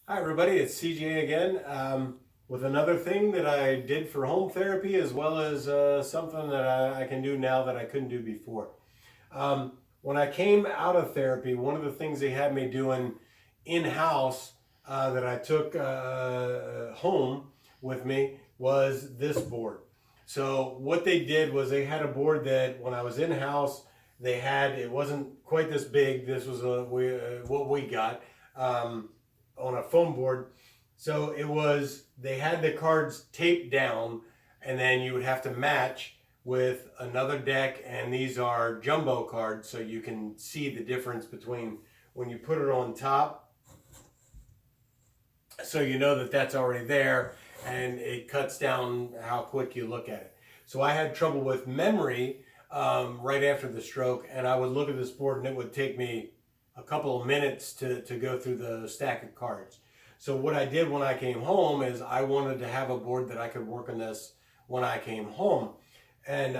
Hi everybody, it's CJ again with another thing that I did for home therapy as well as something that I can do now that I couldn't do before. When I came out of therapy, one of the things they had me doing in-house that I took home with me was this board. So what they did was they had a board that when I was in-house, it wasn't quite this big. This was what we got. On a foam board. So they had the cards taped down, and then you would have to match with another deck. And these are jumbo cards, so you can see the difference between when you put it on top. So you know that that's already there, and it cuts down how quick you look at it. So I had trouble with memory right after the stroke, and I would look at this board, and it would take me a couple of minutes to go through the stack of cards. So what I did when I came home is I wanted to have a board that I could work on this when I came home. And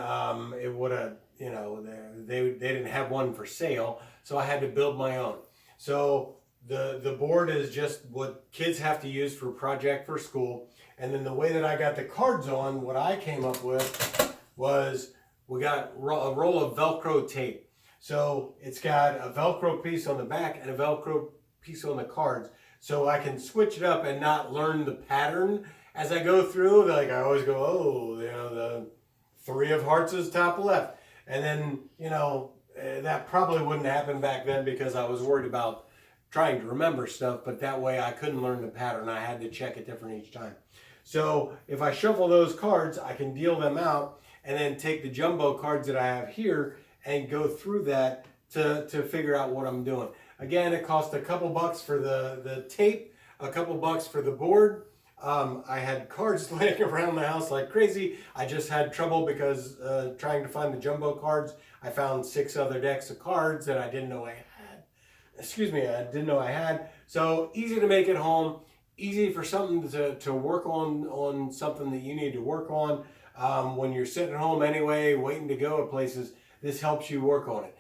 it would have, they didn't have one for sale, so I had to build my own. So the board is just what kids have to use for a project for school. And then the way that I got the cards on, what I came up with was we got a roll of Velcro tape. So it's got a Velcro piece on the back and a Velcro piece on the cards. So I can switch it up and not learn the pattern as I go through. Like I always go, oh, the three of hearts is top left. And then, that probably wouldn't happen back then because I was worried about trying to remember stuff, but that way I couldn't learn the pattern. I had to check it different each time. So if I shuffle those cards, I can deal them out and then take the jumbo cards that I have here and go through that to figure out what I'm doing. Again, it cost a couple bucks for the tape, a couple bucks for the board. I had cards laying around the house like crazy. I just had trouble because trying to find the jumbo cards, I found 6 other decks of cards that I didn't know I had. I didn't know I had. So easy to make at home, easy for something to work on something that you need to work on. When you're sitting at home anyway, waiting to go to places, this helps you work on it.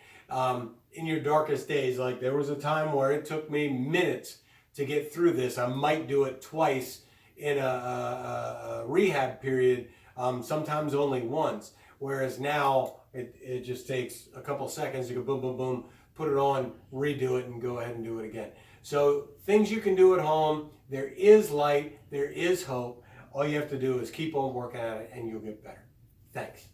In your darkest days, like there was a time where it took me minutes to get through this. I might do it twice in a rehab period, sometimes only once. Whereas now it just takes a couple seconds to go boom, boom, boom, put it on, redo it, and go ahead and do it again. So things you can do at home. There is light, there is hope. All you have to do is keep on working at it and you'll get better. Thanks.